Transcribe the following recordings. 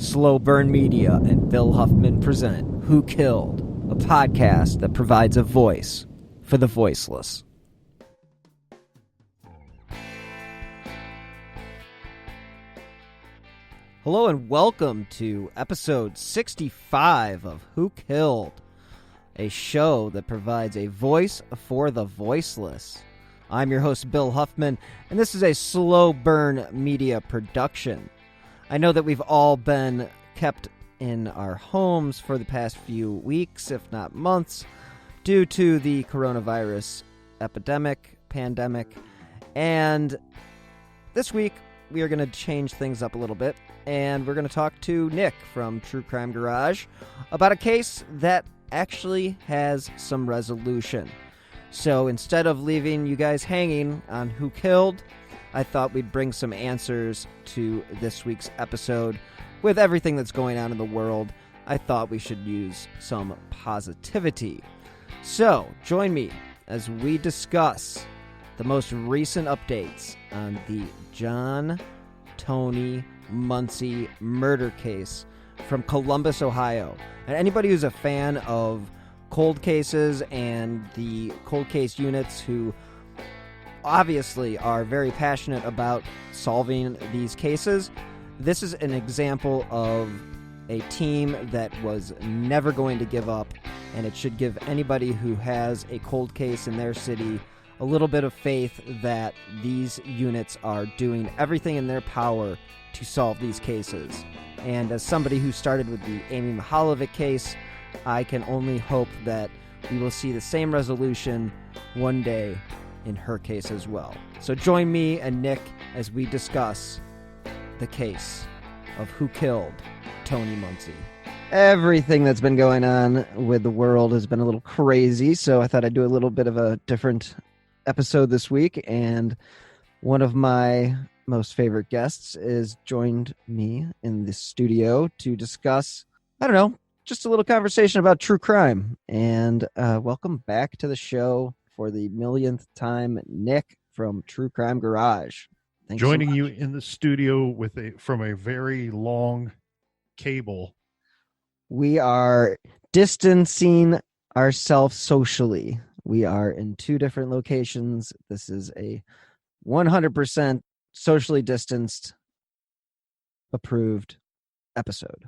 Slow Burn Media and Bill Huffman present Who Killed, a podcast that provides a voice for the voiceless. Hello and welcome to episode 65 of Who Killed, a show that provides a voice for the voiceless. I'm your host, Bill Huffman, and this is a Slow Burn Media production. I know that we've all been kept in our homes for the past few weeks, if not months, due to the coronavirus pandemic, and this week we are going to change things up a little bit, and we're going to talk to Nick from True Crime Garage about a case that actually has some resolution. So instead of leaving you guys hanging on Who Killed, I thought we'd bring some answers to this week's episode. With everything that's going on in the world, I thought we should use some positivity. So, join me as we discuss the most recent updates on the John Tony Muncy murder case from Columbus, Ohio. And anybody who's a fan of cold cases and the cold case units who obviously are very passionate about solving these cases, this is an example of a team that was never going to give up, and it should give anybody who has a cold case in their city a little bit of faith that these units are doing everything in their power to solve these cases. And as somebody who started with the Amy Mihaljevic case, I can only hope that we will see the same resolution one day in her case as well. So join me and Nick as we discuss the case of Who Killed Tony Muny. Everything that's been going on with the world has been a little crazy, so I thought I'd do a little bit of a different episode this week, and one of my most favorite guests is joined me in the studio to discuss, just a little conversation about true crime. And welcome back to the show for the millionth time, Nick from True Crime Garage. Thanks Joining so you in the studio from a very long cable. We are distancing ourselves socially. We are in two different locations. This is a 100% socially distanced, approved episode.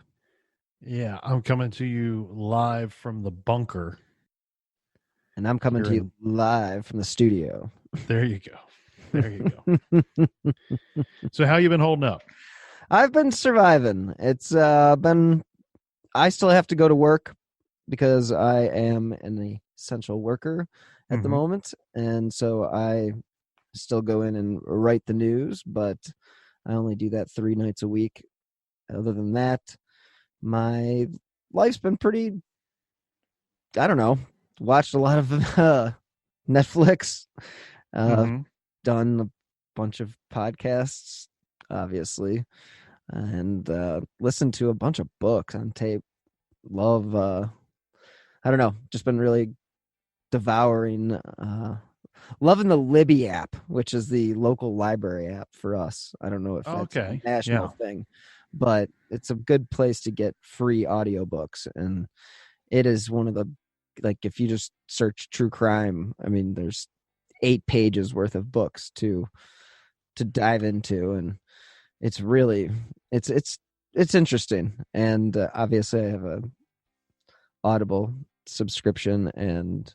Yeah, I'm coming to you live from the bunker. And I'm coming to you live from the studio. There you go. There you go. So how you been holding up? I've been surviving. It's I still have to go to work because I am an essential worker at the moment. And so I still go in and write the news, but I only do that 3 nights a week. Other than that, my life's been pretty, watched a lot of Netflix, done a bunch of podcasts, obviously, and listened to a bunch of books on tape. Love, just been really devouring, loving the Libby app, which is the local library app for us. I don't know if that's a national thing, but it's a good place to get free audiobooks. And it is one of the, if you just search true crime, there's 8 pages worth of books to dive into. And it's really, it's interesting. And obviously I have a Audible subscription, and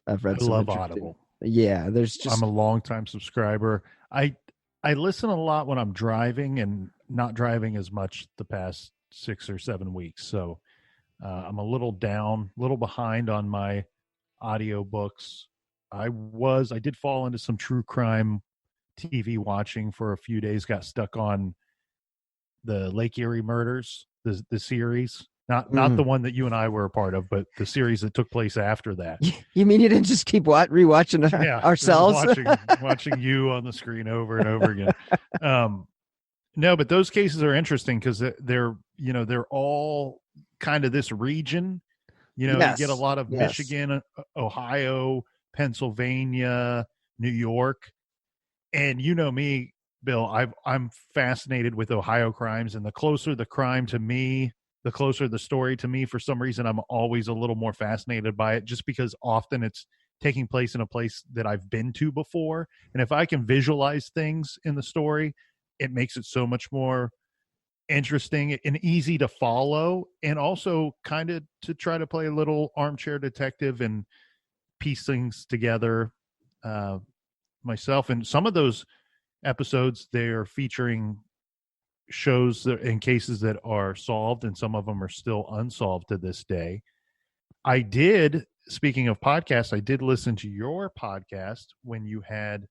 I've read. I love Audible. Yeah, I'm a longtime subscriber. I listen a lot when I'm driving, and not driving as much the past 6 or 7 weeks. So I'm a little behind on my audiobooks. I did fall into some true crime TV watching for a few days. Got stuck on the Lake Erie murders, the series. Not the one that you and I were a part of, but the series that took place after that. You mean you didn't just keep rewatching ourselves? watching you on the screen over and over again. No, but those cases are interesting because they're all kind of this region. You get a lot of Michigan, Ohio, Pennsylvania, New York, and me, Bill, I'm fascinated with Ohio crimes, and the closer the crime to me, the closer the story to me. For some reason, I'm always a little more fascinated by it, just because often it's taking place in a place that I've been to before. And if I can visualize things in the story, it makes it so much more interesting and easy to follow, and also kind of to try to play a little armchair detective and piece things together myself. And some of those episodes, they're featuring shows and cases that are solved, and some of them are still unsolved to this day. I did, speaking of podcasts, I did listen to your podcast when you had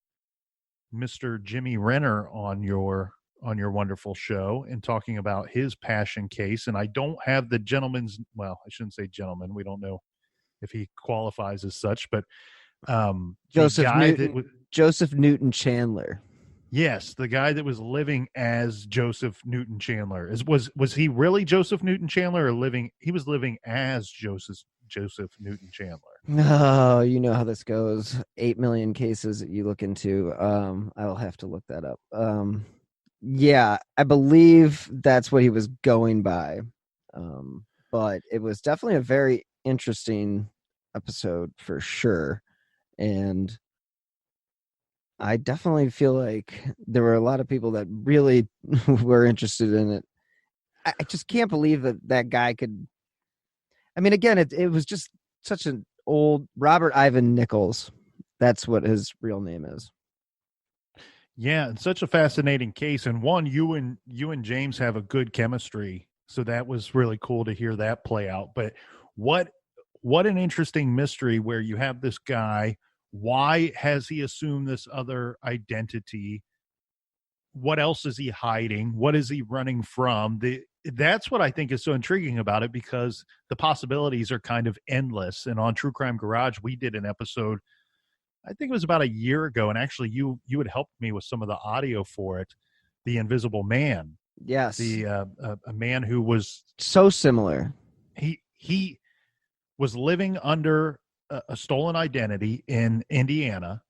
Mr. Jimmy Renner on your wonderful show and talking about his passion case. And I don't have the gentleman's, well, I shouldn't say gentleman, we don't know if he qualifies as such, but Joseph Newton Chandler. Yes, the guy that was living as Joseph Newton Chandler. Was he really Joseph Newton Chandler, or he was living as Joseph Newton Chandler? No, you know how this goes. 8 million cases that you look into. I'll have to look that up. Yeah, I believe that's what he was going by. But it was definitely a very interesting episode for sure. And I definitely feel like there were a lot of people that really were interested in it. I just can't believe that guy could. I mean, again, it was just such an old Robert Ivan Nichols. That's what his real name is. Yeah, and such a fascinating case. And one, you and James have a good chemistry, so that was really cool to hear that play out. But what an interesting mystery where you have this guy. Why has he assumed this other identity? What else is he hiding? What is he running from? That's what I think is so intriguing about it, because the possibilities are kind of endless. And on True Crime Garage, we did an episode, I think it was about a year ago, and actually you had helped me with some of the audio for it, The Invisible Man. Yes. A man who was so similar. He was living under a stolen identity in Indiana,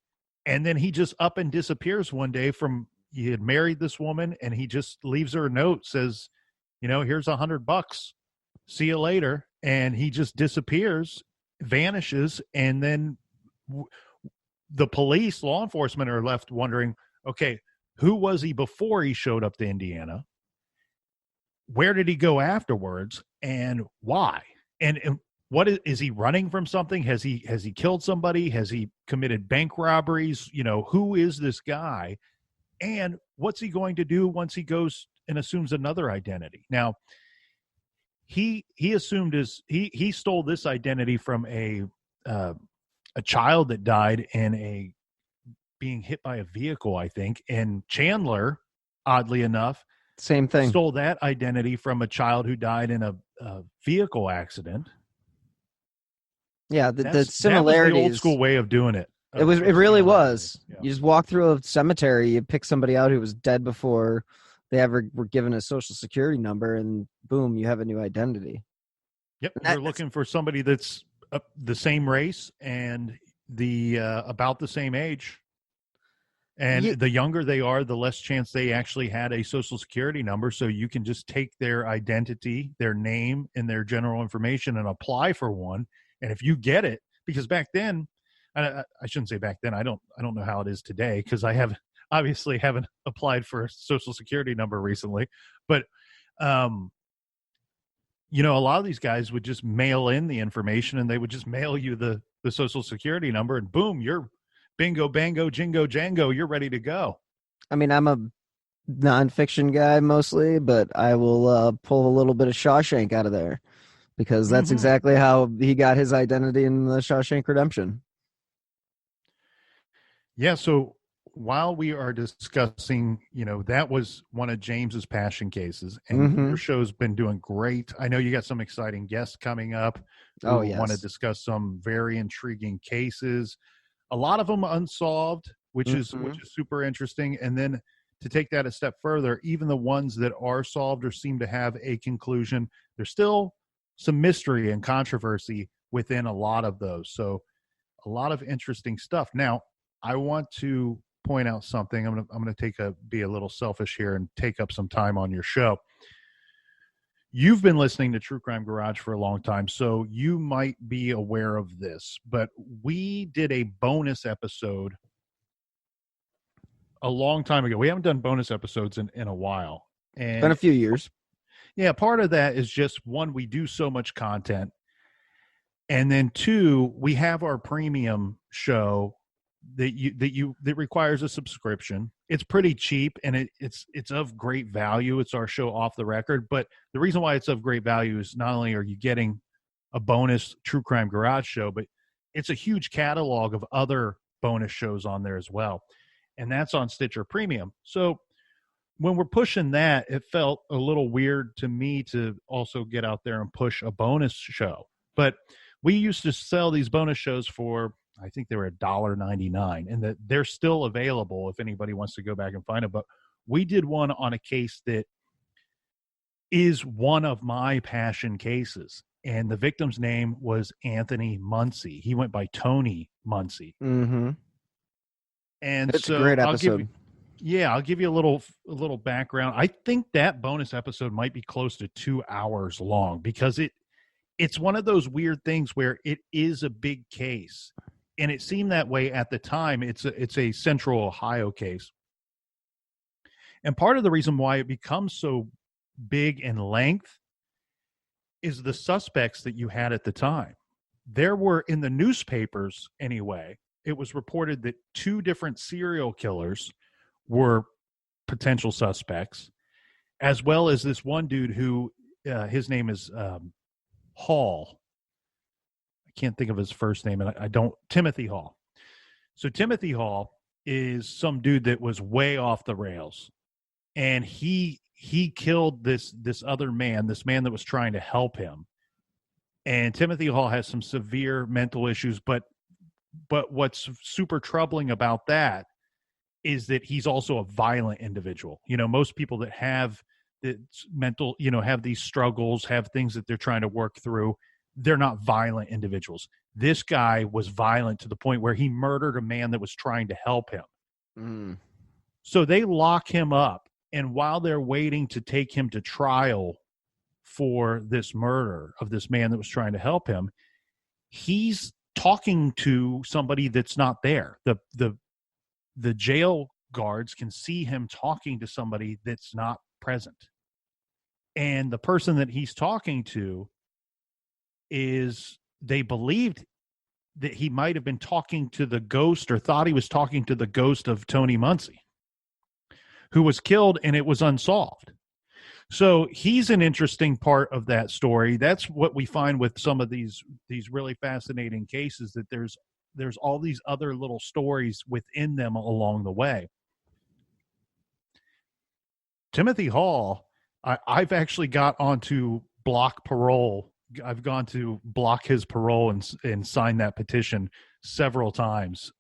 and then he just up and disappears one day. He had married this woman, and he just leaves her a note, says, here's $100, see you later. And he just disappears, vanishes. And then the police, law enforcement, are left wondering, okay, who was he before he showed up to Indiana? Where did he go afterwards, and why? And what is he running from something? Has he killed somebody? Has he committed bank robberies? Who is this guy? And what's he going to do once he goes and assumes another identity? Now, he assumed he stole this identity from a child that died in being hit by a vehicle, I think. And Chandler, oddly enough, same thing, stole that identity from a child who died in a vehicle accident. Yeah, the similarities. That was the old school way of doing it. It really was. Yeah. You just walk through a cemetery, you pick somebody out who was dead before they ever were given a social security number, and boom, you have a new identity. Yep, you're looking for somebody that's the same race and about the same age. And the younger they are, the less chance they actually had a social security number. So you can just take their identity, their name, and their general information and apply for one. And if you get it, because back then, I shouldn't say back then, I don't know how it is today, because I obviously haven't applied for a social security number recently. But, a lot of these guys would just mail in the information, and they would just mail you the social security number, and boom, you're bingo, bango, jingo, jango, you're ready to go. I mean, I'm a nonfiction guy mostly, but I will pull a little bit of Shawshank out of there, because that's exactly how he got his identity in the Shawshank Redemption. Yeah, so while we are discussing, that was one of James's passion cases, and your show's been doing great. I know you got some exciting guests coming up who want to discuss some very intriguing cases. A lot of them unsolved, which is super interesting. And then to take that a step further, even the ones that are solved or seem to have a conclusion, there's still some mystery and controversy within a lot of those. So a lot of interesting stuff. Now, I want to point out something. I'm gonna be a little selfish here and take up some time on your show. You've been listening to True Crime Garage for a long time, so you might be aware of this, but we did a bonus episode a long time ago. We haven't done bonus episodes in a while. And It's been a few years. Yeah, part of that is just, one, we do so much content. And then two, we have our premium show that requires a subscription. It's pretty cheap, and it's of great value. It's our show Off the Record. But the reason why it's of great value is not only are you getting a bonus True Crime Garage show, but it's a huge catalog of other bonus shows on there as well. And that's on Stitcher Premium. So when we're pushing that, it felt a little weird to me to also get out there and push a bonus show. But we used to sell these bonus shows for, I think they were $1.99, and that they're still available if anybody wants to go back and find it. But we did one on a case that is one of my passion cases, and the victim's name was Anthony Muncy. He went by Tony Muny. Mm-hmm. And it's so a great episode. I'll give you a little background. I think that bonus episode might be close to 2 hours long, because it's one of those weird things where it is a big case, and it seemed that way at the time. It's a Central Ohio case, and part of the reason why it becomes so big in length is the suspects that you had at the time. There were, in the newspapers anyway, it was reported that 2 different serial killers were potential suspects, as well as this one dude who his name is Hall. I can't think of his first name, and Timothy Hall. So Timothy Hall is some dude that was way off the rails, and he killed this other man, this man that was trying to help him. And Timothy Hall has some severe mental issues, but what's super troubling about that is that he's also a violent individual. You know, most people that have the mental, have these struggles, have things that they're trying to work through, they're not violent individuals. This guy was violent to the point where he murdered a man that was trying to help him. Mm. So they lock him up, and while they're waiting to take him to trial for this murder of this man that was trying to help him, he's talking to somebody that's not there. The jail guards can see him talking to somebody that's not present. And the person that he's talking to they believed that he might have been talking to the ghost, or thought he was talking to the ghost of Tony Muny, who was killed, and it was unsolved. So he's an interesting part of that story. That's what we find with some of these really fascinating cases, that there's all these other little stories within them along the way. Timothy Hall, I've actually got onto block parole. I've gone to block his parole and sign that petition several times,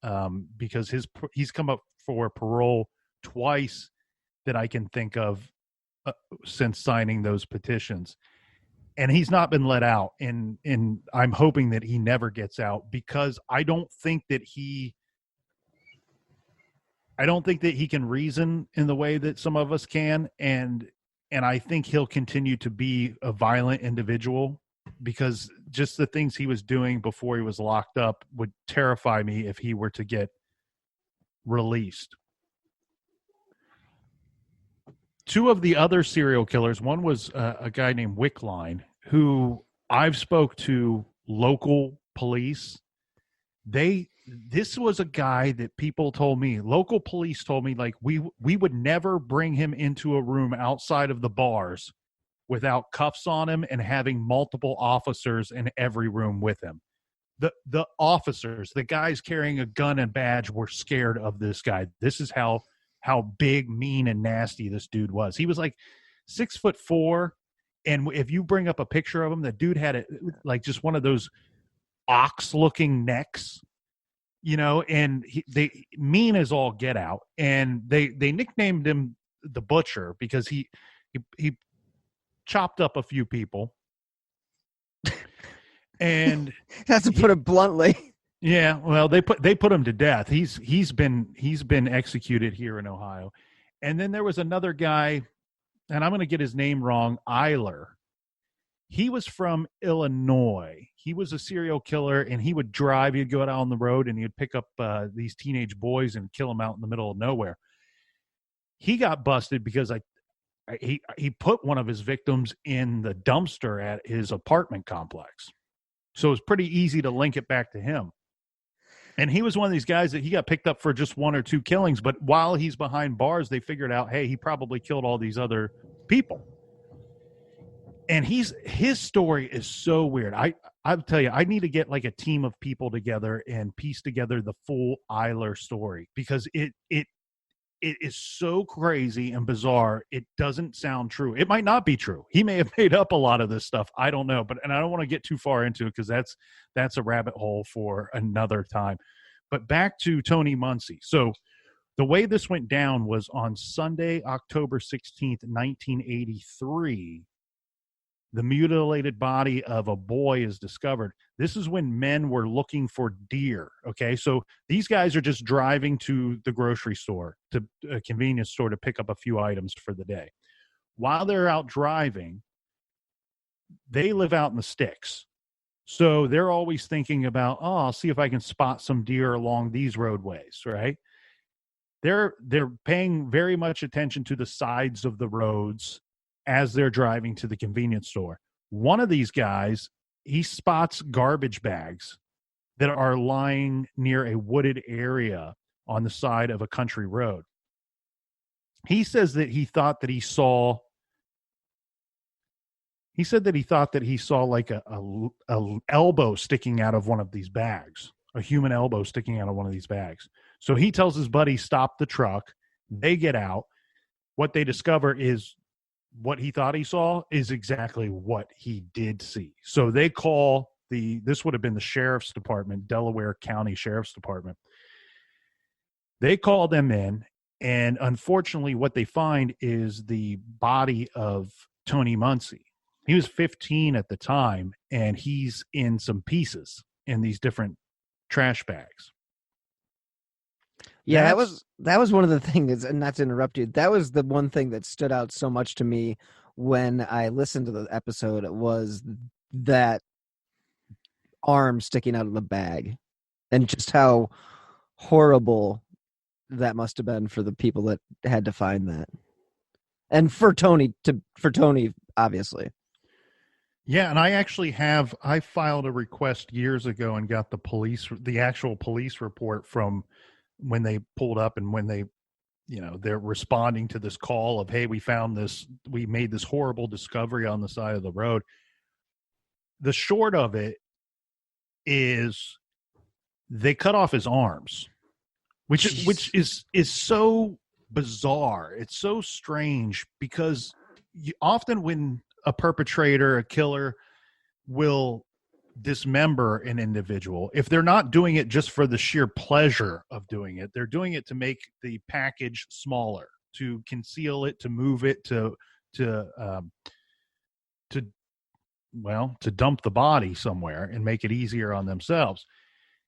because he's come up for parole twice that I can think of since signing those petitions. And he's not been let out, and I'm hoping that he never gets out, because I don't think that he can reason in the way that some of us can, and I think he'll continue to be a violent individual, because just the things he was doing before he was locked up would terrify me if he were to get released. 2 of the other serial killers, one was a guy named Wickline, who I've spoke to local police. This was a guy that people told me, local police told me, like, we would never bring him into a room outside of the bars without cuffs on him and having multiple officers in every room with him. The officers, the guys carrying a gun and badge, were scared of this guy. This is how big, mean, and nasty this dude was. He was like 6'4", and if you bring up a picture of him, the dude had like just one of those ox-looking necks, and they mean as all get out. And they nicknamed him the Butcher because he chopped up a few people. And that's to put it bluntly. Yeah, well, they put him to death. He's been executed here in Ohio. And then there was another guy, and I'm going to get his name wrong, Eiler. He was from Illinois. He was a serial killer, and he would drive. He'd go out on the road, and he'd pick up these teenage boys and kill them out in the middle of nowhere. He got busted because he put one of his victims in the dumpster at his apartment complex. So it was pretty easy to link it back to him. And he was one of these guys that he got picked up for just one or two killings, but while he's behind bars, they figured out, hey, he probably killed all these other people. And his story is so weird. I'll tell you, I need to get like a team of people together and piece together the full Eiler story, because it is so crazy and bizarre. It doesn't sound true. It might not be true. He may have made up a lot of this stuff. I don't know, and I don't want to get too far into it because that's a rabbit hole for another time. But back to Tony Muny. So the way this went down was on Sunday, October 16th, 1983. The mutilated body of a boy is discovered. This is when men were looking for deer. Okay, so these guys are just driving to the grocery store, to a convenience store, to pick up a few items for the day. While they're out driving, they live out in the sticks. So they're always thinking about, oh, I'll see if I can spot some deer along these roadways, right? They're paying very much attention to the sides of the roads as they're driving to the convenience store. One of these guys, he spots garbage bags that are lying near a wooded area on the side of a country road. He says that he thought that he saw like a elbow sticking out of one of these bags, a human elbow sticking out of one of these bags. So he tells his buddy, stop the truck. They get out. What they discover is what he thought he saw is exactly what he did see. So they call this would have been the sheriff's department, Delaware County Sheriff's Department. They call them in, and unfortunately what they find is the body of Tony Muny. He was 15 at the time, and he's in some pieces in these different trash bags. Yeah, that was one of the things, and not to interrupt you, that was the one thing that stood out so much to me when I listened to the episode, was that arm sticking out of the bag, and just how horrible that must have been for the people that had to find that. And for Tony, obviously. Yeah, and I filed a request years ago and got the actual police report from when they pulled up, and when they're responding to this call of, hey, we made this horrible discovery on the side of the road. The short of it is they cut off his arms, which is so bizarre. It's so strange, because often when a perpetrator, a killer, will dismember an individual, if they're not doing it just for the sheer pleasure of doing it, they're doing it to make the package smaller, to conceal it, to move it, to dump the body somewhere and make it easier on themselves.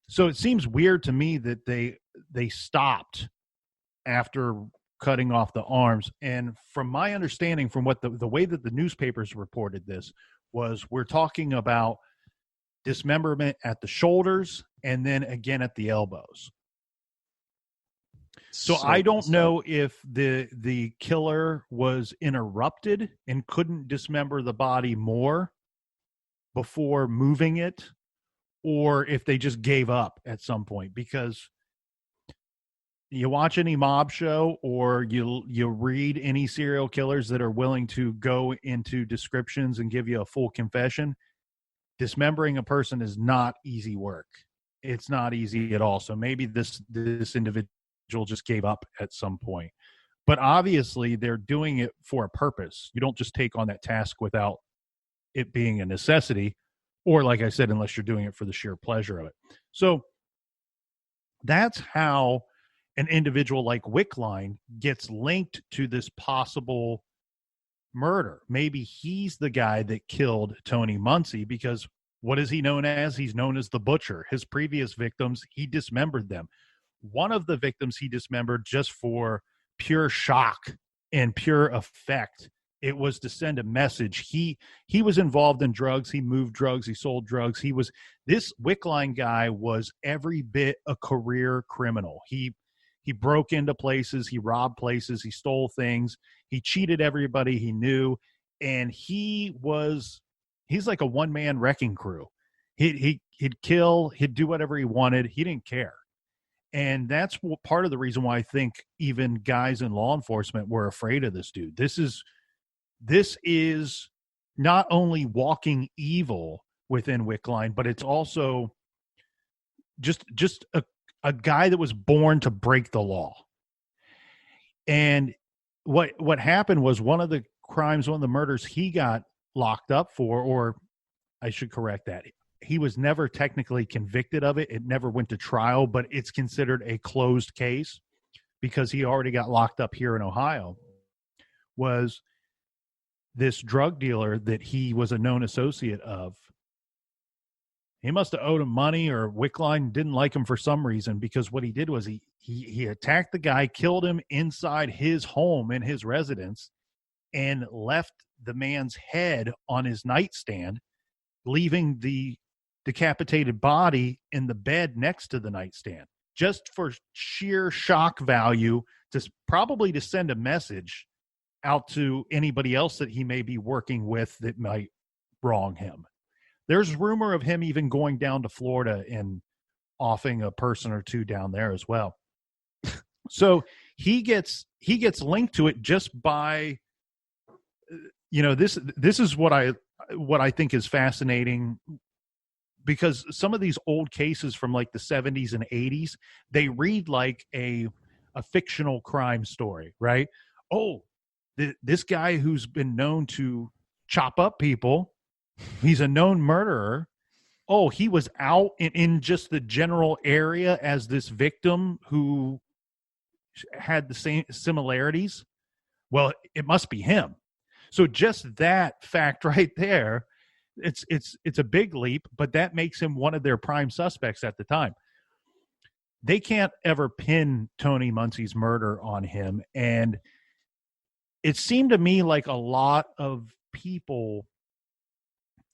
So it seems weird to me that they stopped after cutting off the arms. And from my understanding, from what the way that the newspapers reported this, was we're talking about dismemberment at the shoulders and then again at the elbows. So I don't know if the killer was interrupted and couldn't dismember the body more before moving it, or if they just gave up at some point. Because you watch any mob show, or you read any serial killers that are willing to go into descriptions and give you a full confession, dismembering a person is not easy work. It's not easy at all. So maybe this individual just gave up at some point. But obviously they're doing it for a purpose. You don't just take on that task without it being a necessity, or, like I said, unless you're doing it for the sheer pleasure of it. So that's how an individual like Wickline gets linked to this possible murder. Maybe he's the guy that killed Tony Muny, because What is he known as? He's known as the Butcher. His previous victims, he dismembered them. One of the victims he dismembered just for pure shock and pure effect. It was to send a message. He was involved in drugs. He moved drugs. He sold drugs. This Wickline guy was every bit a career criminal. He broke into places. He robbed places. He stole things. He cheated everybody he knew. And he's like a one-man wrecking crew. He'd kill. He'd do whatever he wanted. He didn't care. And that's part of the reason why I think even guys in law enforcement were afraid of this dude. This is not only walking evil within Wickline, but it's also just a guy that was born to break the law. And what happened was one of the murders he got locked up for, or I should correct that. He was never technically convicted of it. It never went to trial, but it's considered a closed case because he already got locked up here in Ohio. Was this drug dealer that he was a known associate of. He must have owed him money, or Wickline didn't like him for some reason, because what he did was he attacked the guy, killed him inside his home in his residence, and left the man's head on his nightstand, leaving the decapitated body in the bed next to the nightstand, just for sheer shock value, probably to send a message out to anybody else that he may be working with that might wrong him. There's rumor of him even going down to Florida and offing a person or two down there as well. So he gets linked to it just by, this is what I think is fascinating, because some of these old cases from like the 70s and 80s, they read like a fictional crime story, right? Oh, this guy who's been known to chop up people, he's a known murderer. Oh, he was out in just the general area as this victim who had the same similarities. Well, it must be him. So just that fact right there, it's a big leap, but that makes him one of their prime suspects at the time. They can't ever pin Tony Muncy's murder on him, and it seemed to me like a lot of people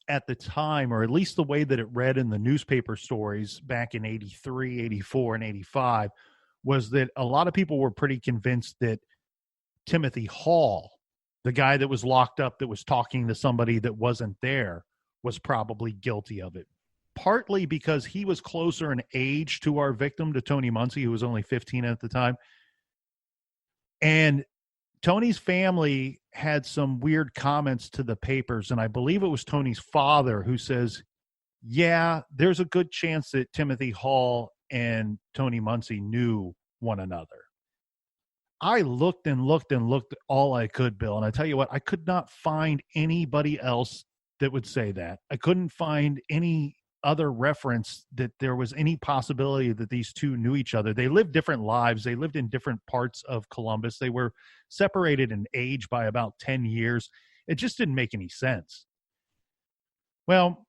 at the time, or at least the way that it read in the newspaper stories back in 83, 84, and 85, was that a lot of people were pretty convinced that Timothy Hall, the guy that was locked up that was talking to somebody that wasn't there, was probably guilty of it. Partly because he was closer in age to our victim, to Tony Muncy, who was only 15 at the time. And Tony's family had some weird comments to the papers, and I believe it was Tony's father who says, yeah, there's a good chance that Timothy Hall and Tony Muncy knew one another. I looked and looked and looked all I could, Bill, and I tell you what, I could not find anybody else that would say that. I couldn't find any other reference that there was any possibility that these two knew each other. They lived different lives. They lived in different parts of Columbus. They were separated in age by about 10 years. It just didn't make any sense. Well,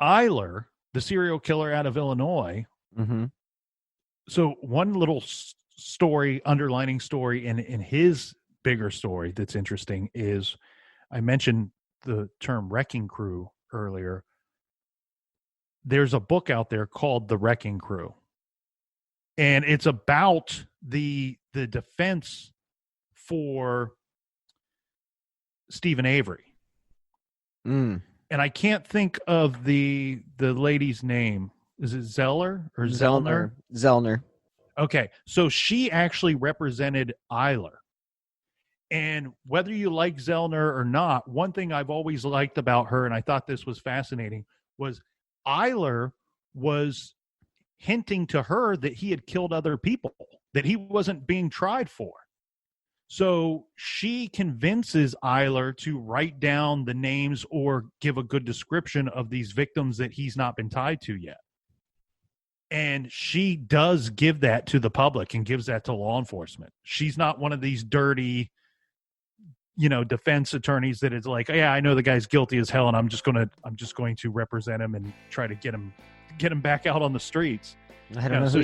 Eiler, the serial killer out of Illinois. Mm-hmm. So one little story, underlining story in his bigger story that's interesting is, I mentioned the term wrecking crew earlier. There's a book out there called The Wrecking Crew, and it's about the defense for Stephen Avery. And I can't think of the lady's name. Is it Zeller or Zellner? Zellner. Okay, so she actually represented Eiler. And whether you like Zellner or not, one thing I've always liked about her, and I thought this was fascinating, was Eiler was hinting to her that he had killed other people, that he wasn't being tried for. So she convinces Eiler to write down the names or give a good description of these victims that he's not been tied to yet. And she does give that to the public and gives that to law enforcement. She's not one of these dirty, defense attorneys that it's like, yeah, I know the guy's guilty as hell, and I'm just going to represent him and try to get him back out on the streets. I don't know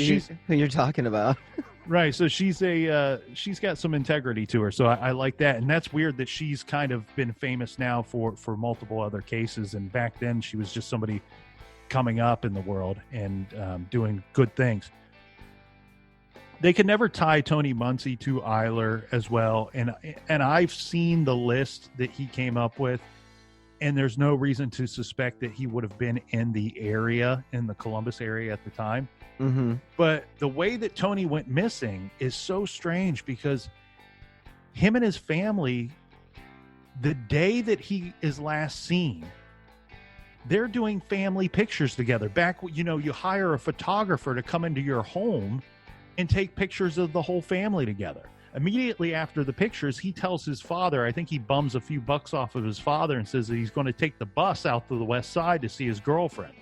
who you're talking about. Right. So she's got some integrity to her. So I like that. And that's weird that she's kind of been famous now for multiple other cases. And back then she was just somebody coming up in the world and doing good things. They could never tie Tony Muny to Eiler as well. And I've seen the list that he came up with, and there's no reason to suspect that he would have been in the Columbus area at the time. Mm-hmm. But the way that Tony went missing is so strange, because him and his family, the day that he is last seen, they're doing family pictures together. Back, you hire a photographer to come into your home and take pictures of the whole family together. Immediately after the pictures, he tells his father, I think he bums a few bucks off of his father and says that he's going to take the bus out to the west side to see his girlfriend.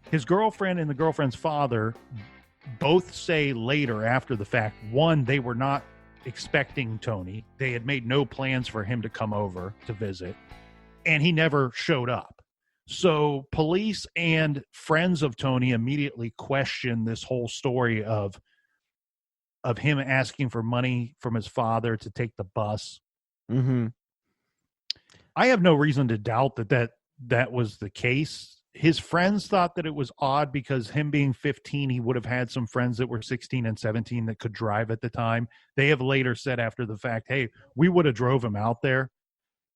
His girlfriend and the girlfriend's father both say later, after the fact, one, they were not expecting Tony. They had made no plans for him to come over to visit, and he never showed up. So police and friends of Tony immediately questioned this whole story of him asking for money from his father to take the bus. Mm-hmm. I have no reason to doubt that was the case. His friends thought that it was odd because him being 15, he would have had some friends that were 16 and 17 that could drive at the time. They have later said after the fact, hey, we would have drove him out there.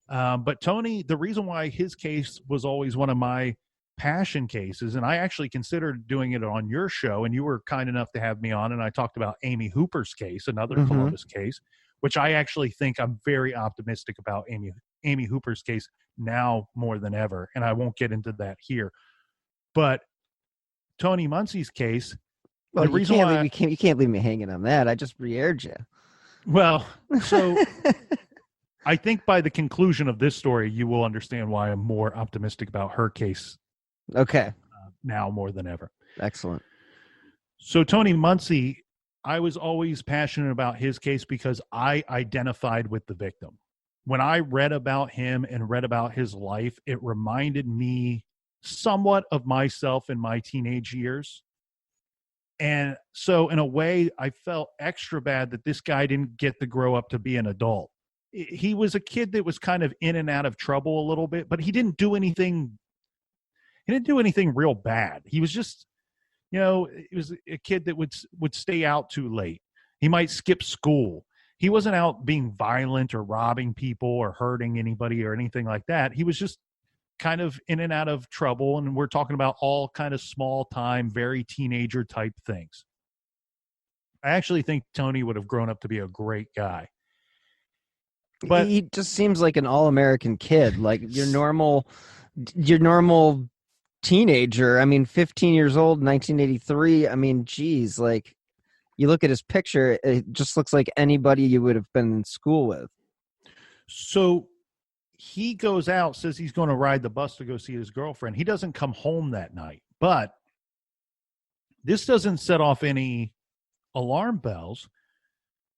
But Tony, the reason why his case was always one of my passion cases, and I actually considered doing it on your show, and you were kind enough to have me on, and I talked about Amy Hooper's case, another Columbus case, which I actually think I'm very optimistic about Amy Hooper's case now more than ever, and I won't get into that here. But Tony Muncey's case, well, you can't leave me hanging on that. I just re-aired you. Well, so I think by the conclusion of this story, you will understand why I'm more optimistic about her case. Okay. Now more than ever. Excellent. So Tony Muncey, I was always passionate about his case because I identified with the victim. When I read about him and read about his life, it reminded me somewhat of myself in my teenage years. And so in a way, I felt extra bad that this guy didn't get to grow up to be an adult. He was a kid that was kind of in and out of trouble a little bit, but he didn't do anything. He didn't do anything real bad. He was just, he was a kid that would stay out too late. He might skip school. He wasn't out being violent or robbing people or hurting anybody or anything like that. He was just kind of in and out of trouble. And we're talking about all kind of small time, very teenager type things. I actually think Tony would have grown up to be a great guy. But he just seems like an all-American kid, like your normal teenager. I mean, 15 years old, 1983. I mean, geez, like you look at his picture, it just looks like anybody you would have been in school with. So he goes out, says he's going to ride the bus to go see his girlfriend. He doesn't come home that night, but this doesn't set off any alarm bells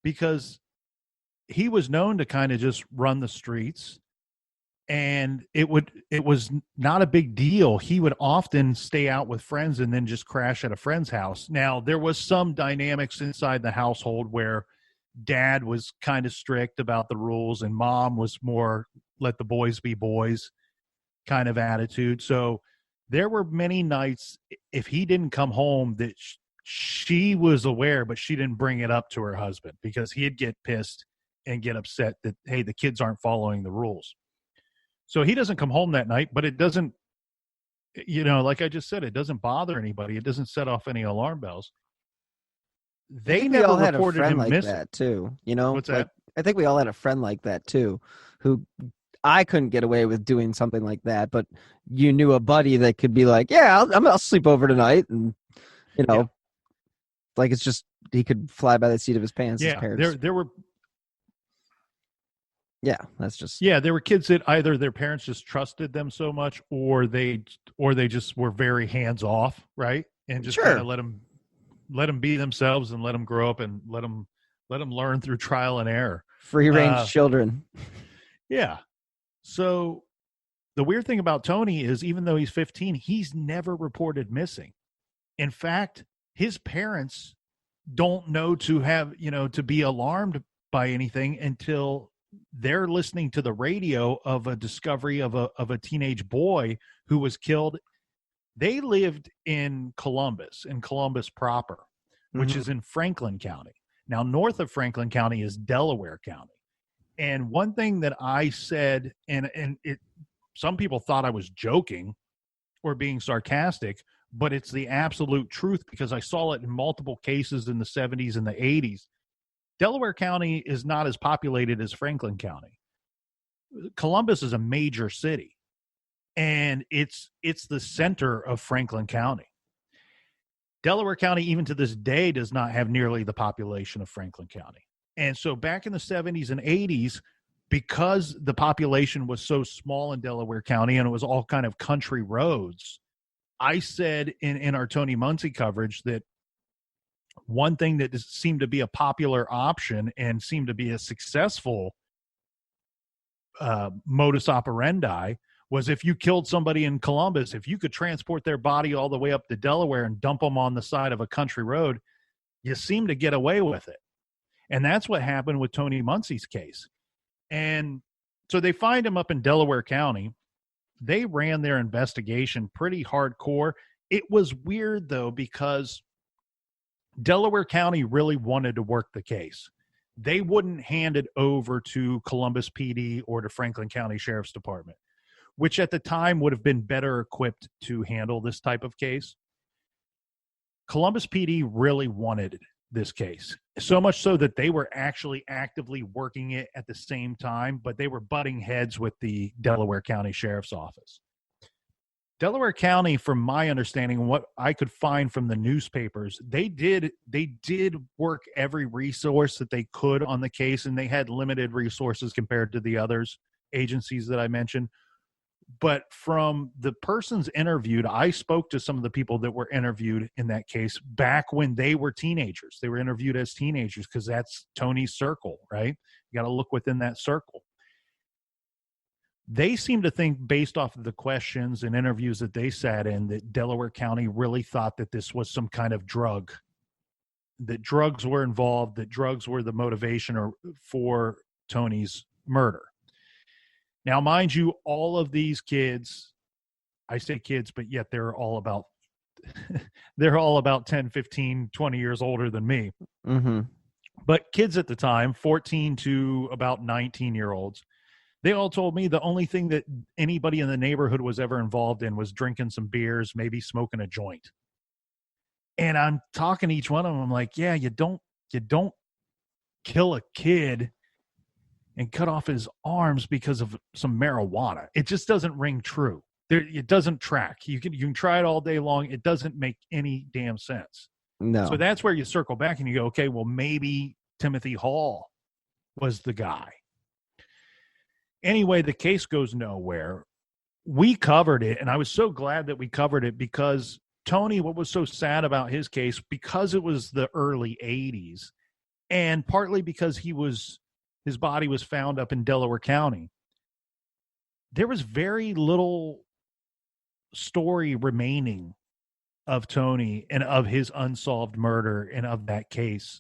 because he was known to kind of just run the streets, and it was not a big deal. He would often stay out with friends and then just crash at a friend's house. Now, there was some dynamics inside the household where dad was kind of strict about the rules and mom was more let the boys be boys kind of attitude. So there were many nights if he didn't come home that she was aware, but she didn't bring it up to her husband because he'd get pissed and get upset that, hey, the kids aren't following the rules. So he doesn't come home that night, but it doesn't, like I just said, it doesn't bother anybody. It doesn't set off any alarm bells. They never all had reported a friend him like missing. that too. What's that? I think we all had a friend like that too, who I couldn't get away with doing something like that, but you knew a buddy that could be like, yeah, I'll sleep over tonight. And, like it's just, he could fly by the seat of his pants. Yeah, his parents. there were. Yeah, that's just. Yeah, there were kids that either their parents just trusted them so much, or they just were very hands off, right? And just kind of let them be themselves and let them grow up and let them learn through trial and error. Free range children. Yeah. So the weird thing about Tony is even though he's 15, he's never reported missing. In fact, his parents don't know to be alarmed by anything until they're listening to the radio of a discovery of a teenage boy who was killed. They lived in Columbus proper, which is in Franklin County. Now, north of Franklin County is Delaware County. And one thing that I said, some people thought I was joking or being sarcastic, but it's the absolute truth because I saw it in multiple cases in the 70s and the 80s. Delaware County is not as populated as Franklin County. Columbus is a major city, and it's the center of Franklin County. Delaware County, even to this day, does not have nearly the population of Franklin County. And so back in the 70s and 80s, because the population was so small in Delaware County and it was all kind of country roads, I said in our Tony Muny coverage that one thing that seemed to be a popular option and seemed to be a successful modus operandi was if you killed somebody in Columbus, if you could transport their body all the way up to Delaware and dump them on the side of a country road, you seem to get away with it. And that's what happened with Tony Muncy's case. And so they find him up in Delaware County. They ran their investigation pretty hardcore. It was weird, though, because Delaware County really wanted to work the case. They wouldn't hand it over to Columbus PD or to Franklin County Sheriff's Department, which at the time would have been better equipped to handle this type of case. Columbus PD really wanted this case, so much so that they were actually actively working it at the same time, but they were butting heads with the Delaware County Sheriff's Office. Delaware County, from my understanding, what I could find from the newspapers, they did work every resource that they could on the case, and they had limited resources compared to the others agencies that I mentioned. But from the persons interviewed, I spoke to some of the people that were interviewed in that case back when they were teenagers. They were interviewed as teenagers because that's Tony's circle, right? You got to look within that circle. They seem to think, based off of the questions and interviews that they sat in, that Delaware County really thought that this was some kind of drug, that drugs were involved, that drugs were the motivation for Tony's murder. Now, mind you, all of these kids, I say kids, but yet they're all about 10, 15, 20 years older than me. Mm-hmm. But kids at the time, 14 to about 19-year-olds, they all told me the only thing that anybody in the neighborhood was ever involved in was drinking some beers, maybe smoking a joint. And I'm talking to each one of them. I'm like, yeah, you don't kill a kid and cut off his arms because of some marijuana. It just doesn't ring true. It doesn't track. You can try it all day long. It doesn't make any damn sense. No. So that's where you circle back and you go, okay, well, maybe Timothy Hall was the guy. Anyway, the case goes nowhere. We covered it, and I was so glad that we covered it because Tony, what was so sad about his case, because it was the early 80s, and partly because his body was found up in Delaware County, there was very little story remaining of Tony and of his unsolved murder and of that case.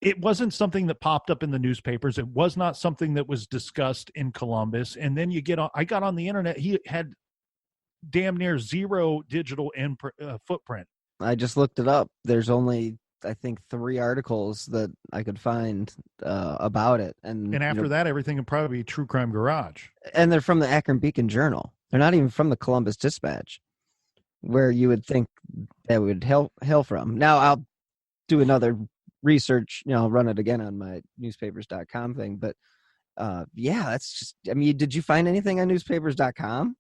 It wasn't something that popped up in the newspapers. It was not something that was discussed in Columbus. And then I got on the internet. He had damn near zero digital footprint. I just looked it up. There's only, I think, 3 articles that I could find about it. And after that, everything would probably be True Crime Garage. And they're from the Akron Beacon Journal. They're not even from the Columbus Dispatch, where you would think that would hail from. Now, I'll do another research, run it again on my newspapers.com thing. But yeah, that's just, I mean, did you find anything on newspapers.com?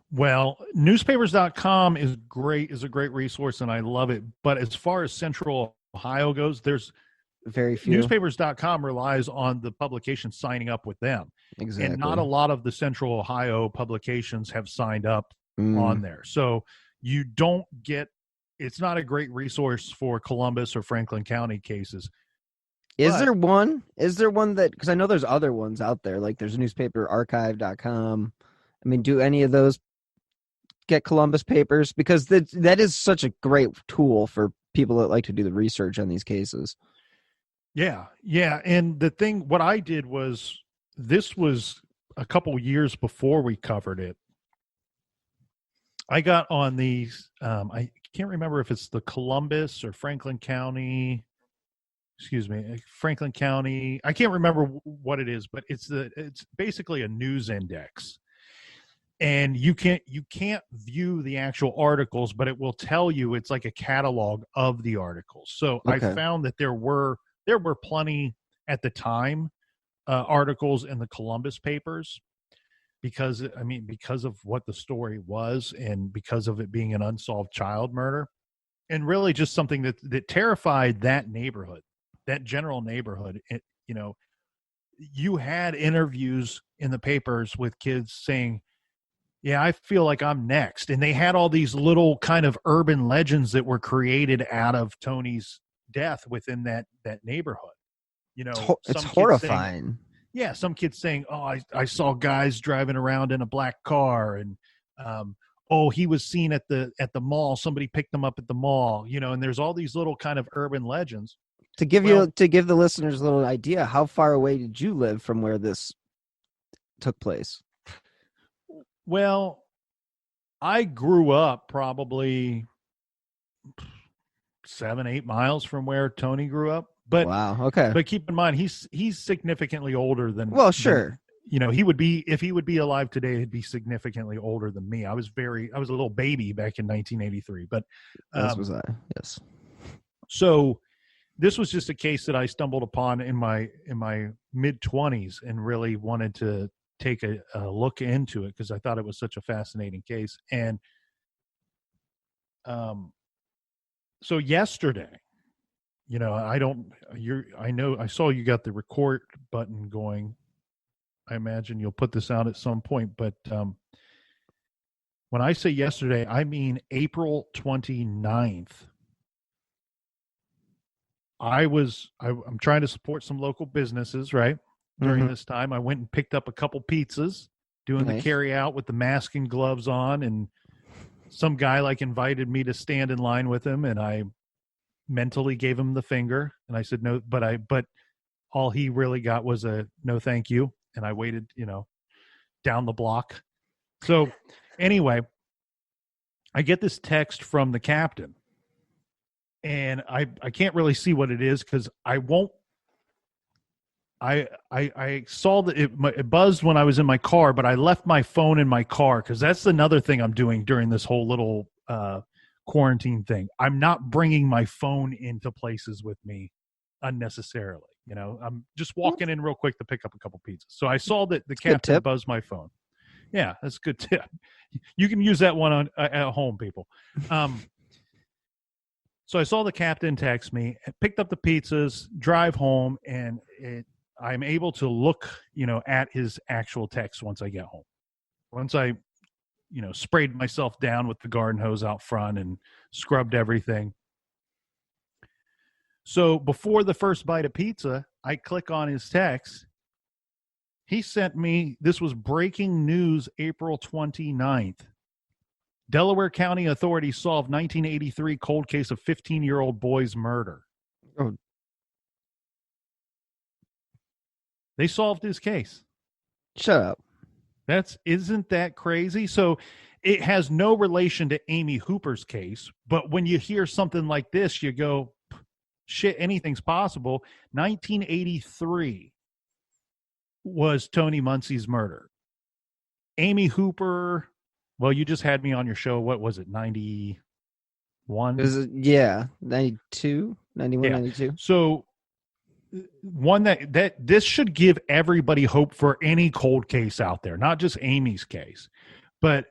Well, newspapers.com is a great resource and I love it. But as far as Central Ohio goes, there's very few. Newspapers.com relies on the publication signing up with them. Exactly. And not a lot of the Central Ohio publications have signed up on there. So you don't get, it's not a great resource for Columbus or Franklin County cases. Is there one? Is there one that, because I know there's other ones out there, like there's newspaperarchive.com. I mean, do any of those get Columbus papers? Because that is such a great tool for people that like to do the research on these cases. Yeah. And the thing, what I did was, this was a couple years before we covered it. I got on these, I can't remember if it's the Columbus or Franklin County. I can't remember what it is, but it's basically a news index. And you can't view the actual articles, but it will tell you, it's like a catalog of the articles. So Okay. I found that there were plenty at the time, articles in the Columbus papers, because of what the story was, and because of it being an unsolved child murder, and really just something that terrified that neighborhood, that general neighborhood. You had interviews in the papers with kids saying, yeah, I feel like I'm next. And they had all these little kind of urban legends that were created out of Tony's death within that neighborhood. It's horrifying. Some kids saying, oh, I saw guys driving around in a black car, and he was seen at the mall. Somebody picked him up at the mall, and there's all these little kind of urban legends. To give the listeners a little idea, how far away did you live from where this took place? Well, I grew up probably 7-8 miles from where Tony grew up. But wow, okay. But keep in mind, he's significantly older than. Well, sure. He would be, if he would be alive today, he'd be significantly older than me. I was a little baby back in 1983. But as was I. Yes. So this was just a case that I stumbled upon in my mid-20s, and really wanted to take a look into it because I thought it was such a fascinating case. And so yesterday, I saw you got the record button going. I imagine you'll put this out at some point, but when I say yesterday, I mean April 29th. I'm trying to support some local businesses, right? During this time, I went and picked up a couple pizzas, doing the carry out with the mask and gloves on, and some guy invited me to stand in line with him, and I mentally gave him the finger, and I said no, but all he really got was a no thank you, and I waited, down the block. So anyway, I get this text from the captain, and I can't really see what it is because I saw that it buzzed when I was in my car, but I left my phone in my car because that's another thing I'm doing during this whole little quarantine thing. I'm not bringing my phone into places with me unnecessarily. I'm just walking in real quick to pick up a couple pizzas. So I saw that the captain buzzed my phone. Yeah, that's a good tip. You can use that one at home, people. So I saw the captain text me, picked up the pizzas, drive home, and I'm able to look, at his actual text once I get home. Once I, sprayed myself down with the garden hose out front and scrubbed everything. So before the first bite of pizza, I click on his text. He sent me, this was breaking news, April 29th. Delaware County authorities solved 1983 cold case of 15-year-old boy's murder. Oh. They solved his case. Shut up. Isn't that crazy? So it has no relation to Amy Hooper's case, but when you hear something like this, you go, shit, anything's possible. 1983 was Tony Muncy's murder. Amy Hooper, well, you just had me on your show. What was it, 91? 92, 91, 92. So one that this should give everybody hope for any cold case out there, not just Amy's case. But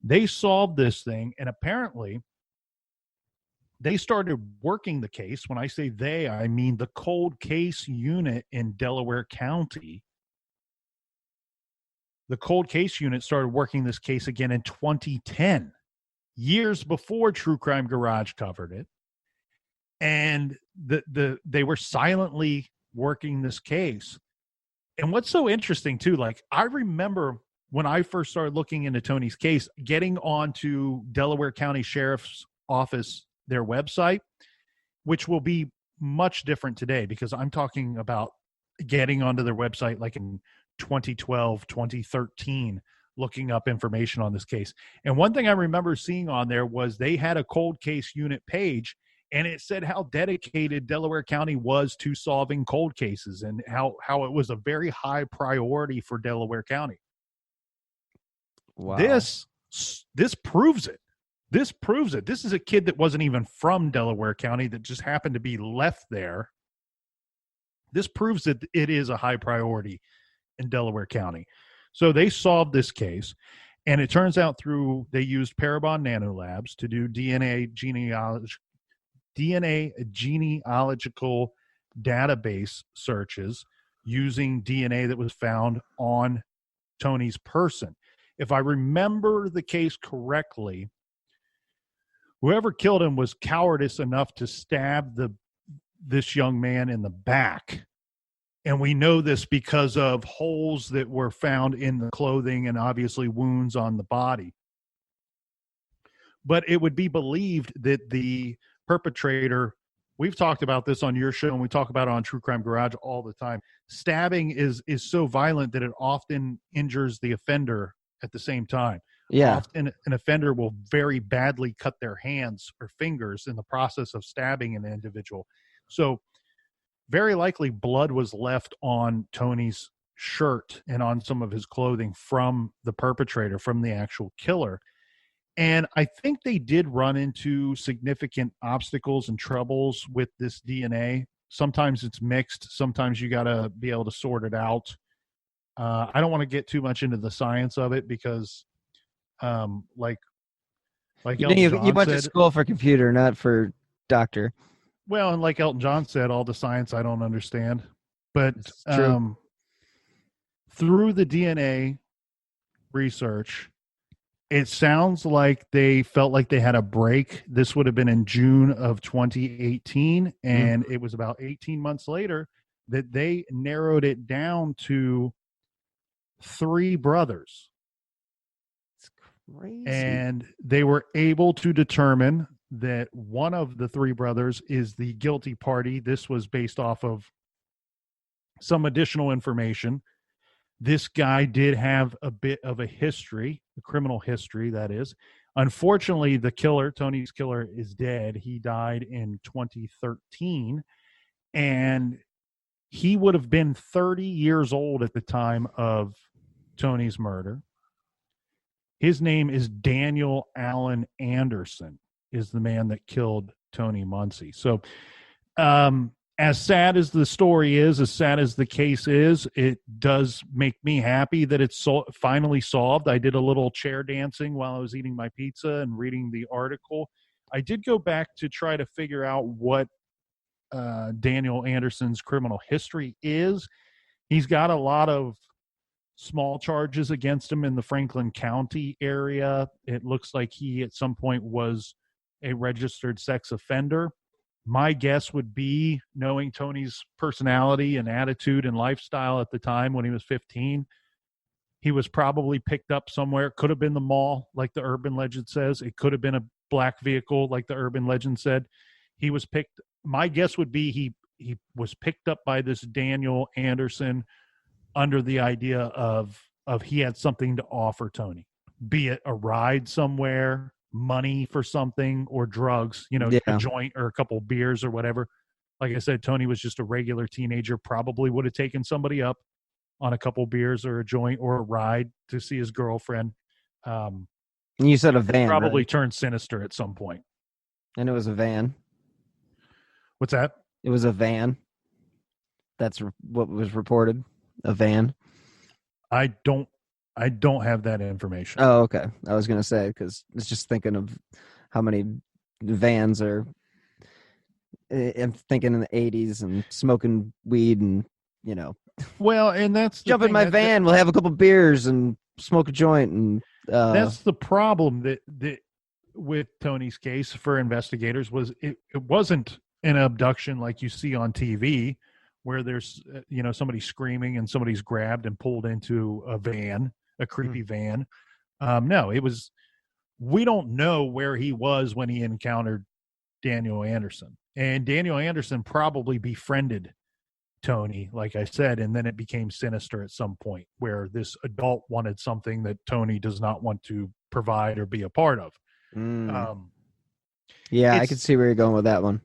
they solved this thing, and apparently they started working the case. When I say they, I mean the cold case unit in Delaware County. The cold case unit started working this case again in 2010, years before True Crime Garage covered it. And they were silently working this case. And what's so interesting too, like I remember when I first started looking into Tony's case, getting onto Delaware County Sheriff's Office, their website, which will be much different today because I'm talking about getting onto their website like in 2012, 2013, looking up information on this case. And one thing I remember seeing on there was they had a cold case unit page, and it said how dedicated Delaware County was to solving cold cases and how it was a very high priority for Delaware County. Wow. This proves it. This proves it. This is a kid that wasn't even from Delaware County that just happened to be left there. This proves that it is a high priority in Delaware County. So they solved this case, and it turns out they used Parabon Nanolabs to do DNA genealogical database searches using DNA that was found on Tony's person. If I remember the case correctly, whoever killed him was cowardice enough to stab this young man in the back. And we know this because of holes that were found in the clothing and obviously wounds on the body. But it would be believed that the perpetrator, we've talked about this on your show and we talk about it on True Crime Garage all the time. Stabbing is so violent that it often injures the offender at the same time. Yeah. Often an offender will very badly cut their hands or fingers in the process of stabbing an individual. So very likely blood was left on Tony's shirt and on some of his clothing from the perpetrator, from the actual killer. And I think they did run into significant obstacles and troubles with this DNA. Sometimes it's mixed. Sometimes you got to be able to sort it out. I don't want to get too much into the science of it because, like you went to school for computer, not for doctor. Well, and like Elton John said, all the science I don't understand. But through the DNA research, it sounds like they felt like they had a break. This would have been in June of 2018, and it was about 18 months later that they narrowed it down to 3 brothers. It's crazy. And they were able to determine that one of the 3 brothers is the guilty party. This was based off of some additional information. This guy did have a bit of a history, a criminal history, that is. Unfortunately, the killer, Tony's killer, is dead. He died in 2013, and he would have been 30 years old at the time of Tony's murder. His name is Daniel Allen Anderson, is the man that killed Tony Muncy. So, as sad as the story is, as sad as the case is, it does make me happy that it's finally solved. I did a little chair dancing while I was eating my pizza and reading the article. I did go back to try to figure out what Daniel Anderson's criminal history is. He's got a lot of small charges against him in the Franklin County area. It looks like he at some point was a registered sex offender. My guess would be, knowing Tony's personality and attitude and lifestyle at the time when he was 15, he was probably picked up somewhere. It could have been the mall, like the urban legend says. It could have been a black vehicle, like the urban legend said. He was picked. My guess would be he was picked up by this Daniel Anderson under the idea of he had something to offer Tony, be it a ride somewhere, money for something, or drugs, a joint or a couple beers or whatever. Like I said, Tony was just a regular teenager, probably would have taken somebody up on a couple beers or a joint or a ride to see his girlfriend. You said a van, probably right? Turned sinister at some point. And it was a van. What's that? It was a van. That's what was reported. A van. I don't have that information. Oh, okay. I was going to say, because I was just thinking of how many vans are. I'm thinking in the 80s and smoking weed and, Well, and that's jump in my van. We'll have a couple beers and smoke a joint. And that's the problem that with Tony's case for investigators was it wasn't an abduction like you see on TV, where there's somebody screaming and somebody's grabbed and pulled into a creepy van. No, it was, we don't know where he was when he encountered Daniel Anderson, and Daniel Anderson probably befriended Tony, like I said, and then it became sinister at some point where this adult wanted something that Tony does not want to provide or be a part of. Yeah, I could see where you're going with that one.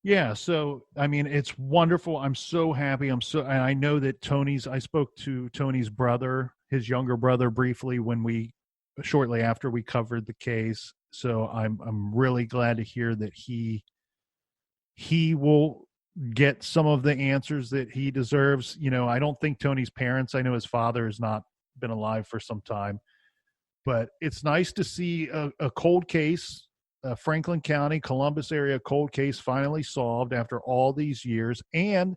Yeah, so I mean, it's wonderful. I'm so happy. And I know that I spoke to Tony's brother, his younger brother, briefly shortly after we covered the case. So I'm really glad to hear that he will get some of the answers that he deserves. I don't think Tony's parents, I know his father has not been alive for some time, but it's nice to see a cold case, Franklin County, Columbus area cold case finally solved after all these years. And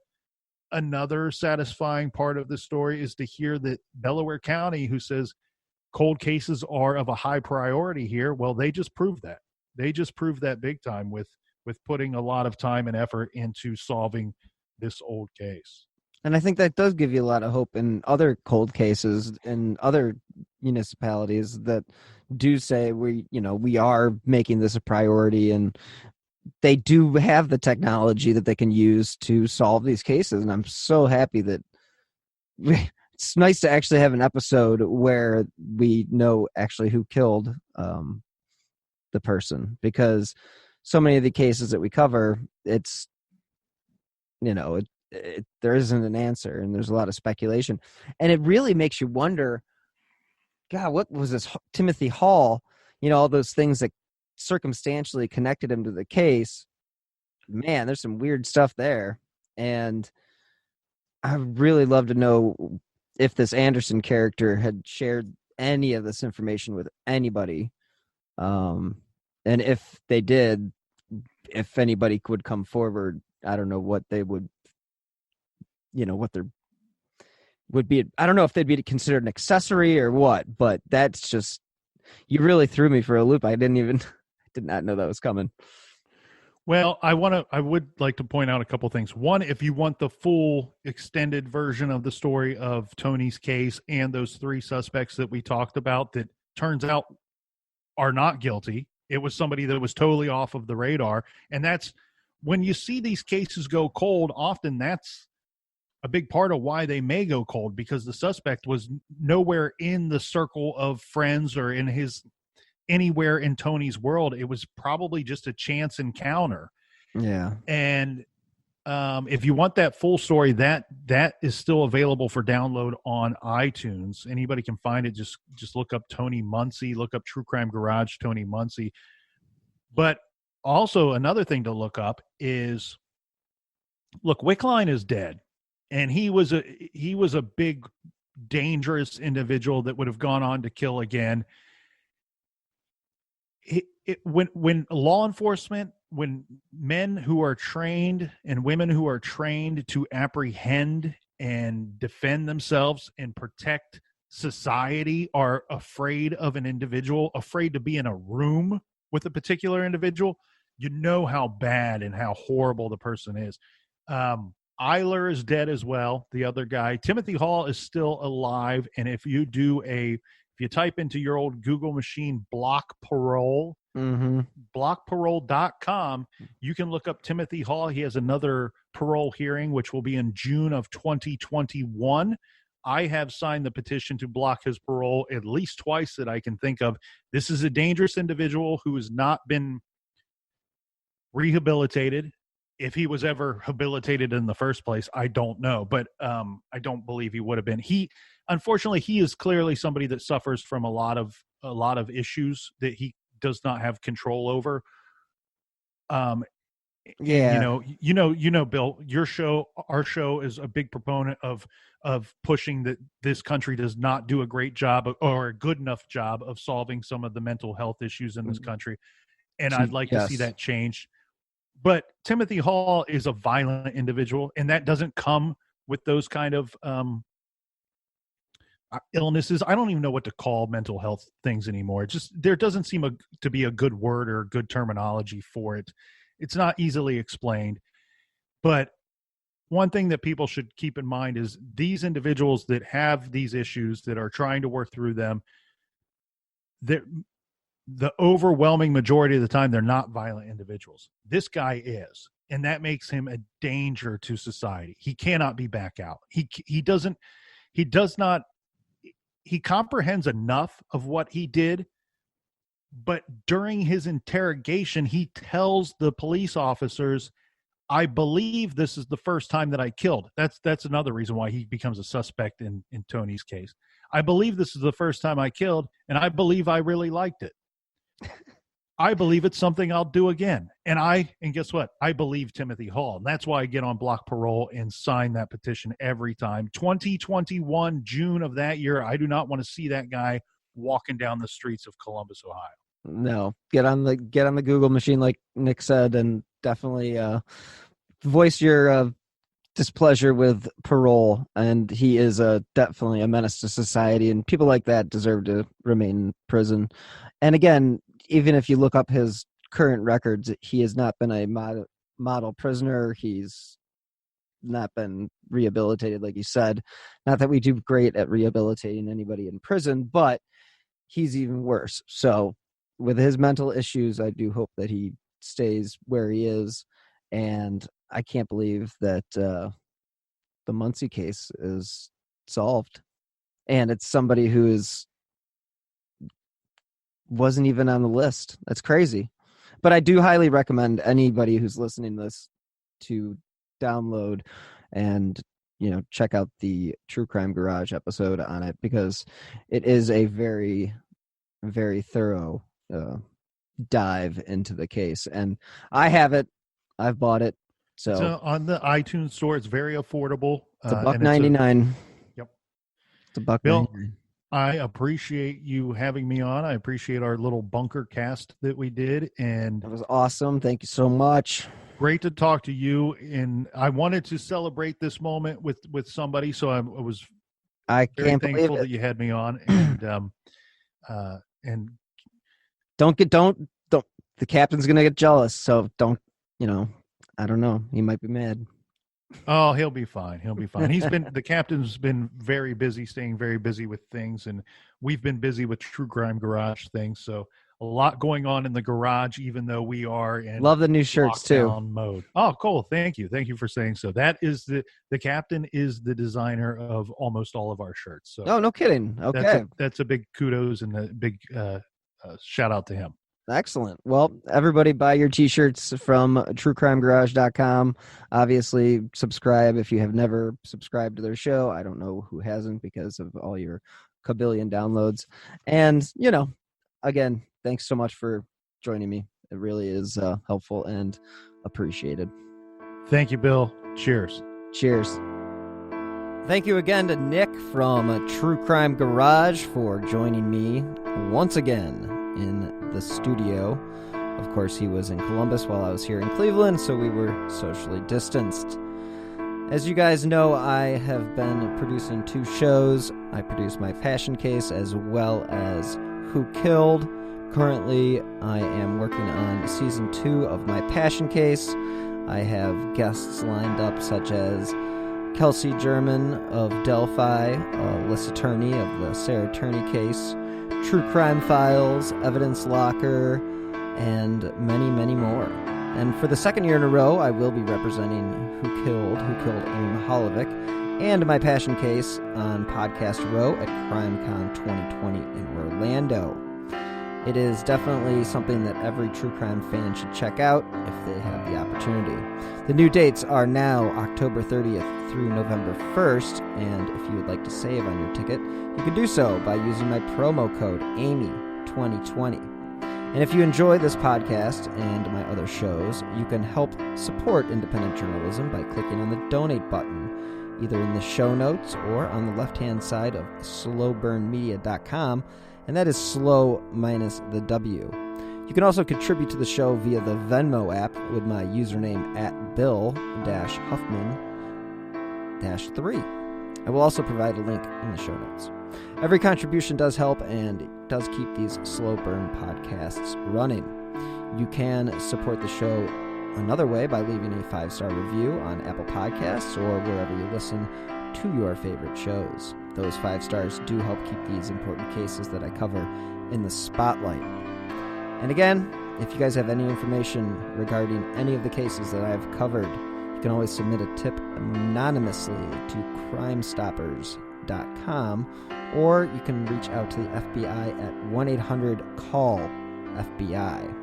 another satisfying part of the story is to hear that Delaware County, who says cold cases are of a high priority here, well, they just proved that. They just proved that big time with putting a lot of time and effort into solving this old case. And I think that does give you a lot of hope in other cold cases in other municipalities that do say we are making this a priority, and they do have the technology that they can use to solve these cases. And I'm so happy that it's nice to actually have an episode where we know actually who killed the person, because so many of the cases that we cover, it's, there isn't an answer, and there's a lot of speculation. And it really makes you wonder, God, what was this Timothy Hall, all those things that circumstantially connected him to the case. Man, there's some weird stuff there. And I would really love to know if this Anderson character had shared any of this information with anybody. And if they did, if anybody would come forward, I don't know what they would, what their would be. I don't know if they'd be considered an accessory or what, but that's just, you really threw me for a loop. I did not know that was coming. Well, I would like to point out a couple things. One, if you want the full extended version of the story of Tony's case and those three suspects that we talked about that turns out are not guilty, it was somebody that was totally off of the radar. And that's when you see these cases go cold, often that's a big part of why they may go cold, because the suspect was nowhere in the circle of friends or anywhere in Tony's world. It was probably just a chance encounter. Yeah. And if you want that full story, that is still available for download on iTunes. Anybody can find it. Just look up Tony Muncy, look up True Crime Garage, Tony Muncy. But also another thing to look up is, look, Wickline is dead. And he was a big, dangerous individual that would have gone on to kill again. When law enforcement, when men who are trained and women who are trained to apprehend and defend themselves and protect society are afraid of an individual, afraid to be in a room with a particular individual, you know how bad and how horrible the person is. Eiler is dead as well, the other guy. Timothy Hall is still alive, and if you type into your old Google machine block parole, blockparole.com, you can look up Timothy Hall. He has another parole hearing, which will be in June of 2021. I have signed the petition to block his parole at least twice that I can think of. This is a dangerous individual who has not been rehabilitated. If he was ever rehabilitated in the first place, I don't know, but I don't believe he would have been. Unfortunately, he is clearly somebody that suffers from a lot of issues that he does not have control over. Yeah. Bill, our show is a big proponent of pushing that this country does not do a great job or a good enough job of solving some of the mental health issues in this country. And I'd like to see that change. But Timothy Hall is a violent individual, and that doesn't come with those kind of illnesses. I don't even know what to call mental health things anymore. There doesn't seem to be a good word or good terminology for it. It's not easily explained. But one thing that people should keep in mind is these individuals that have these issues that are trying to work through them, the overwhelming majority of the time, they're not violent individuals. This guy is, and that makes him a danger to society. He cannot be back out. He comprehends enough of what he did, but during his interrogation, he tells the police officers, I believe this is the first time that I killed. That's another reason why he becomes a suspect in Tony's case. I believe this is the first time I killed, and I believe I really liked it. I believe it's something I'll do again. And guess what? I believe Timothy Hall. And that's why I get on block parole and sign that petition every time. 2021, June of that year, I do not want to see that guy walking down the streets of Columbus, Ohio. No, get on the Google machine, like Nick said, and definitely voice your displeasure with parole. And he is definitely a menace to society, and people like that deserve to remain in prison. And again, even if you look up his current records, he has not been a model prisoner. He's not been rehabilitated, like you said. Not that we do great at rehabilitating anybody in prison, but he's even worse. So with his mental issues, I do hope that he stays where he is. And I can't believe that the Muncy case is solved. And it's somebody who wasn't even on the list. That's crazy. But I do highly recommend anybody who's listening to this to download and check out the True Crime Garage episode on it, because it is a very, very thorough dive into the case. And I have it. I've bought it. So on the iTunes store, it's very affordable. It's $1.99. Yep. It's $1.99. Bill, I appreciate you having me on. I appreciate our little bunker cast that we did, and that was awesome. Thank you so much. Great to talk to you. And I wanted to celebrate this moment with somebody, so I was very thankful that you had me on. And don't the captain's gonna get jealous, so don't. I don't know. He might be mad. Oh, he'll be fine. He'll be fine. The captain's been very busy, staying very busy with things, and we've been busy with True Crime Garage things. So a lot going on in the garage, even though we are in love the new shirts too mode. Oh, cool. Thank you. Thank you for saying so. That is the captain is the designer of almost all of our shirts. So no kidding. Okay. That's a big kudos and a big shout out to him. Excellent. Well, everybody buy your t-shirts from truecrimegarage.com. Obviously, subscribe if you have never subscribed to their show. I don't know who hasn't because of all your kabillion downloads. And, again, thanks so much for joining me. It really is helpful and appreciated. Thank you, Bill. Cheers. Cheers. Thank you again to Nick from True Crime Garage for joining me once again in the studio. Of course, he was in Columbus while I was here in Cleveland, so we were socially distanced. As you guys know, I have been producing 2 shows. I produce My Passion Case as well as Who Killed. Currently, I am working on season 2 of My Passion Case. I have guests lined up such as Kelsey German of Delphi, Liz Attorney of the Sarah Turney case, True Crime Files, Evidence Locker, and many, many more. And for the 2nd year in a row, I will be representing Who Killed Aim Holovic, and My Passion Case on Podcast Row at CrimeCon 2020 in Orlando. It is definitely something that every true crime fan should check out if they have the opportunity. The new dates are now October 30th through November 1st, and if you would like to save on your ticket, you can do so by using my promo code AMY2020. And if you enjoy this podcast and my other shows, you can help support independent journalism by clicking on the donate button, either in the show notes or on the left-hand side of slowburnmedia.com, and that is slow minus the W. You can also contribute to the show via the Venmo app with my username at Bill-Huffman-3. I will also provide a link in the show notes. Every contribution does help, and it does keep these slow burn podcasts running. You can support the show another way by leaving a 5-star review on Apple Podcasts or wherever you listen to your favorite shows. Those 5 stars do help keep these important cases that I cover in the spotlight. And again, if you guys have any information regarding any of the cases that I've covered, you can always submit a tip anonymously to crimestoppers.com, or you can reach out to the FBI at 1-800-CALL-FBI.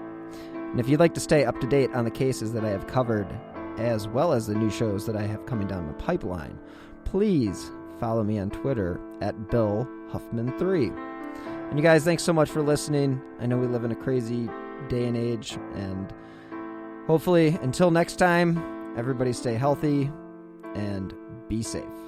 And if you'd like to stay up to date on the cases that I have covered, as well as the new shows that I have coming down the pipeline, please follow me on Twitter at BillHuffman3. And you guys, thanks so much for listening. I know we live in a crazy day and age, and hopefully until next time, everybody stay healthy and be safe.